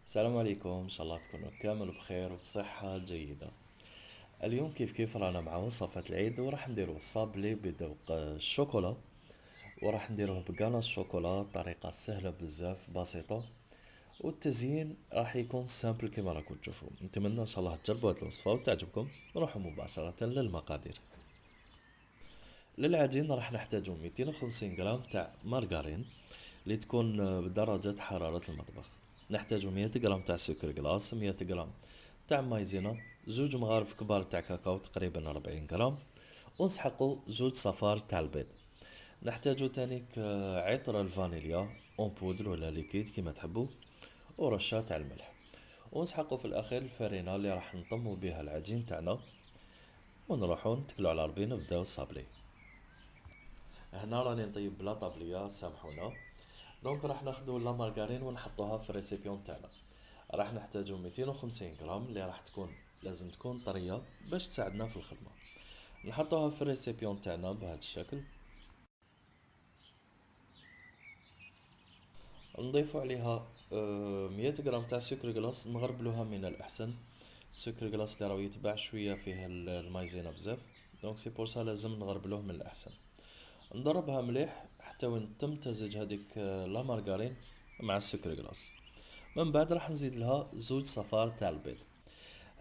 السلام عليكم، ان شاء الله تكونوا كامل بخير وبصحة جيدة. اليوم كيف رانا مع وصفة العيد، وراح نديرو الصابلي بذوق الشوكولا، وراح نديروه بقانا الشوكولا. طريقة سهلة بزاف بسيطة، والتزيين راح يكون سامبل كما راكم تشوفوا. نتمنى ان شاء الله تجربوا هذه الوصفة وتعجبكم. نروحوا مباشرة للمقادير. للعجين راح نحتاجو 250 غرام تاع مارغرين اللي تكون بدرجة حرارة المطبخ. نحتاجو 100 غرام تاع سكر جلاس، 100 غرام تاع مايزينا، زوج مغارف كبار تاع كاكاو تقريبا 40 غرام، ونسحقو زوج صفار تاع البيض. نحتاجو تانيك عطر الفانيليا اون بودر ولا ليكيد كيما تحبو، ورشة تاع الملح. ونسحقو في الاخير الفرينة اللي راح نطمو بها العجين تاعنا، ونروحو نتكلو على ربي نبداو الصابلي. هنا راني نطيب بلا طابلية، سامحونا. دونك راح ناخدو لا مارغرين ونحطوها في الريسيبيون تاعنا. راح نحتاجو 250 غرام اللي راح تكون لازم تكون طرية باش تساعدنا في الخدمة. نحطوها في الريسيبيون تاعنا بهذا الشكل. نضيفو عليها 100 غرام تاع سكر جلاس، نغربلوها من الأحسن. سكر جلاس اللي راهو يتباع شوية فيه المايزينا بزاف، دونك سي بور سا لازم نغربلوه من الأحسن. نضربها مليح حتى وين تمتزج هذيك لا مارغرين مع السكر جلاس. من بعد راح نزيد لها زوج صفار تاع البيض.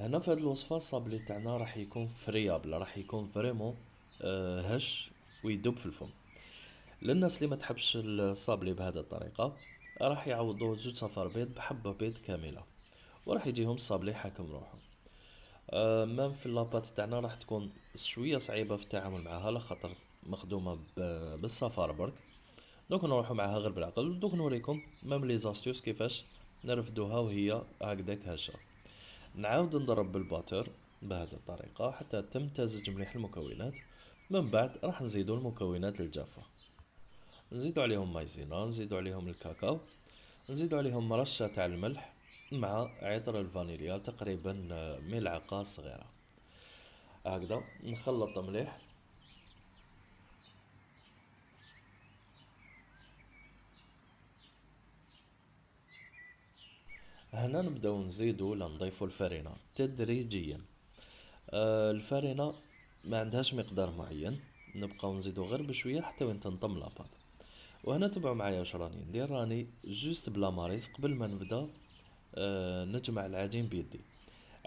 هنا في هذه الوصفة الصابلي تاعنا راح يكون فريابل، راح يكون فريمون هش ويدوب في الفم. للناس اللي ما تحبش الصابلي بهذه الطريقة، راح يعوضوه زوج صفار بيض بحبة بيض كاملة، وراح يجيهم الصابلي حاكم روحه. مام في لاباط تاعنا راح تكون شوية صعيبة في التعامل معها، لخاطر مخدومة بالصفار برك. دوك نروحو معاها غير بالعقل. دوك نوريكم مام لي زاستيوس كيفاش نرفدوها وهي هكداك هشة. نعاود نضرب بالباتر بهذه الطريقة حتى تمتزج مليح المكونات. من بعد راح نزيدو المكونات الجافة، نزيدو عليهم مايزينا، نزيدو عليهم الكاكاو، نزيدو عليهم رشة تاع الملح مع عطر الفانيليا تقريبا ملعقة صغيرة. هكذا نخلط مليح. هنا نبداو نزيدو ولا نضيفو الفرينة تدريجيا. الفرينة ما عندهاش مقدار معين، نبقاو نزيدو غير بشوية حتى وين تنطم لاباط. وهنا تبعوا معايا واش راني ندير. راني جوست بلا ماريز قبل ما نبدا نجمع العجين بيدي.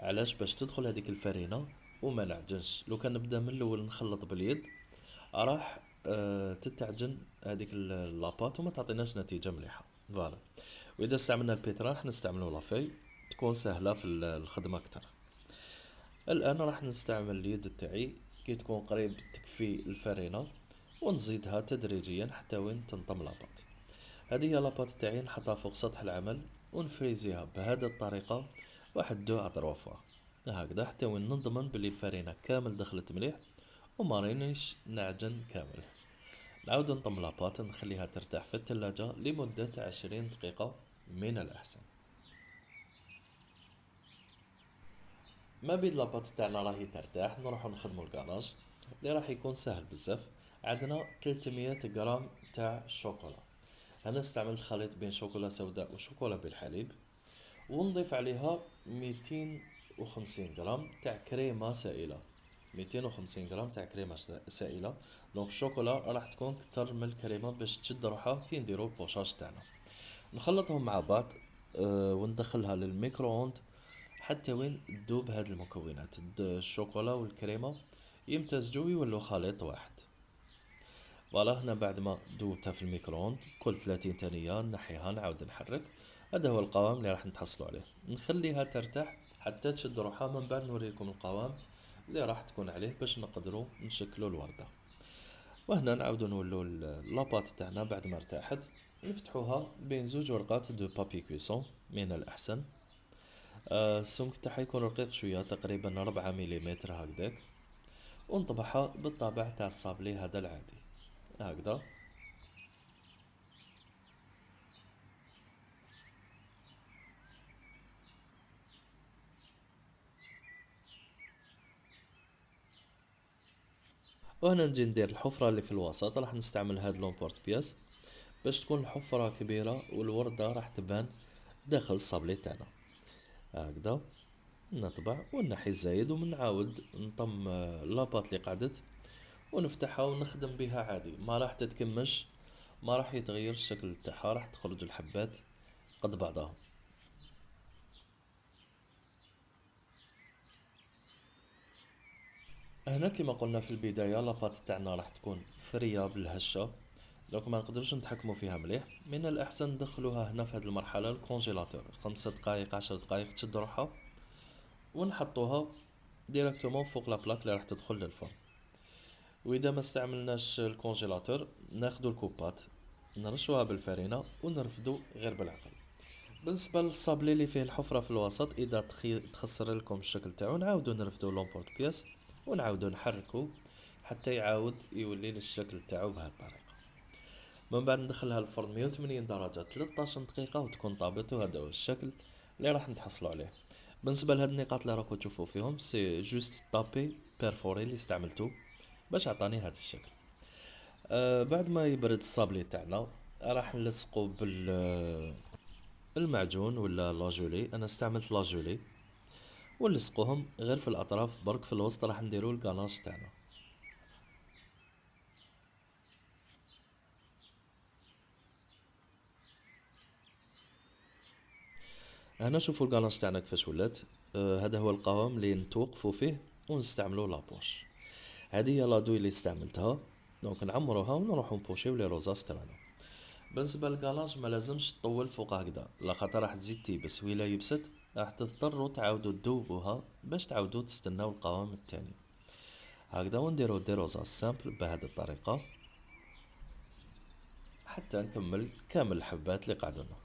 علاش؟ باش تدخل هذيك الفرينة وما نعجنش. لو كان نبدا من الاول نخلط باليد راح تتعجن هذيك لاباط وما تعطيناش نتيجة مليحة. فوالا. واذا استعملنا البيترا راح نستعملو لافي، تكون سهلة في الخدمة اكتر. الان راح نستعمل اليد تاعي كي تكون قريب تكفي الفرينة، ونزيدها تدريجيا حتى وين تنطم لاباط. هذه هي لاباط تاعي، نحطها فوق سطح العمل ونفريزيها بهذه الطريقة واحد دو ا فوا هكذا حتى وين نضمن بلي الفرينة كامل دخلت مليح وما رانيش نعجن كامل. نعاود نطم لاباط نخليها ترتاح في الثلاجة لمدة 20 دقيقة من الأحسن. ما بين لاباط تاعنا راهي ترتاح نروحو نخدمو الكاناج اللي راح يكون سهل بزاف. عندنا 300 غرام تاع الشوكولا. انا استعملت خليط بين شوكولا سوداء وشوكولا بالحليب، ونضيف عليها 250 غرام تاع كريمة سائلة. 250 غرام تاع كريمة سائلة. دونك الشوكولا راح تكون كتر من الكريمة باش تشد روحها كي نديرو البوشاج تاعنا. نخلطهم مع بعض وندخلها للميكرووند حتى وين تذوب هاد المكونات الشوكولا والكريمة يمتزجوا ويولوا خليط واحد. فوالا. هنا بعد ما دوبتها في الميكرووند كل 30 ثانية نحيها نعاود نحرك. هذا هو القوام اللي راح نتحصلوا عليه. نخليها ترتاح حتى تشد روحها، من بعد نوريكم القوام اللي راح تكون عليه باش نقدروا نشكلوا الوردة. وهنا نعاودوا نولوا لاباط تاعنا بعد ما ارتاحت، نفتحوها بين زوج ورقات دو بابي كويسون من الأحسن. السمك تاعها يكون رقيق شوية تقريبا 4 مليمتر هكذاك، ونطبعها بالطابع تاع الصابلي هذا العادي هكذا. وهنا نجي ندير الحفرة اللي في الوسط. راح نستعمل هاد لومبورت بياس باش تكون الحفرة كبيرة والوردة راح تبان داخل الصابلي تاعنا. هكذا نطبع ونحي الزايد ومنعاود نطم لاباط اللي قعدت ونفتحها ونخدم بها عادي، ما راح تتكمش، ما راح يتغير الشكل تاعها، راح تخرج الحبات قد بعضها. هنا كما قلنا في البداية لاباط تاعنا راح تكون فرية بالهشة، دونك ما نقدرش نتحكموا فيها مليح. من الأحسن ندخلوها هنا في هذه المرحلة الكونجيلاتور 5 دقائق 10 دقائق تشد روحها، ونحطوها ديريكتومون فوق لا بلاك اللي راح تدخل للفرن. واذا ما استعملناش الكونجيلاتور ناخدو الكوبات نرشوها بالفرينة ونرفدو غير بالعقل. بالنسبة للصابلي اللي فيه الحفرة في الوسط، اذا تخسر لكم الشكل تاعو نعاودو نرفدو لومبورت بياس ونعاودو نحركو حتى يعاود يولي للشكل تاعو بهذه الطريقة. من بعد ندخلها الفرن 180 درجة 13 دقيقة وتكون طابت، وهذا هو الشكل اللي راح نتحصلوا عليه. بالنسبة لهاد النقاط اللي راكو تشوفوا فيهم سي جوست طابي بيرفوري اللي استعملته باش عطاني هذا الشكل. بعد ما يبرد الصابلي تاعنا راح نلصقو بالمعجون ولا لاجولي، انا استعملت لاجولي، ونلصقوهم غير في الاطراف برك، في الوسط راح نديرو الكاناش تاعنا. هنا شوفوا الكاناش تاعنا كيفاش ولات. هذا هو القوام اللي نتوقفوا فيه ونستعملوا لابوش. هذه هي لادوي اللي استعملتها، دونك نعمروها ونروحو نبوشيو لي روزاس تاعنا. بالنسبه للكالاج ما لازمش تطول فوق هكذا، لا خاطر راح تزيد تيبس، وإلا يبست راح تضطروا تعاودوا تذوبوها باش تعاودوا تستناو القوام التاني. هكذا ونديرو دي روزاس سامبل بهذه الطريقه حتى نكمل كامل الحبات اللي قعدونا.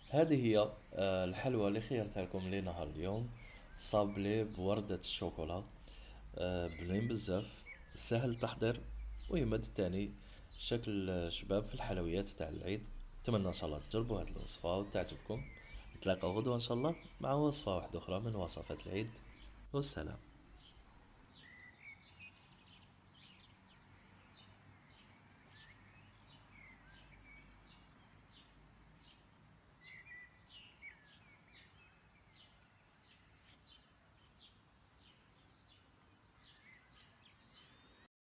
هذه هي الحلوى اللي خيرتها لكم لنهار اليوم، صابلي بوردة الشوكولا. بنين بزاف، سهل التحضير، ويمد تاني شكل شباب في الحلويات تاع العيد. اتمنى ان شاء الله تجربوا هذه الوصفة وتعجبكم. نتلاقى غدوة ان شاء الله مع وصفة واحدة اخرى من وصفات العيد، والسلام.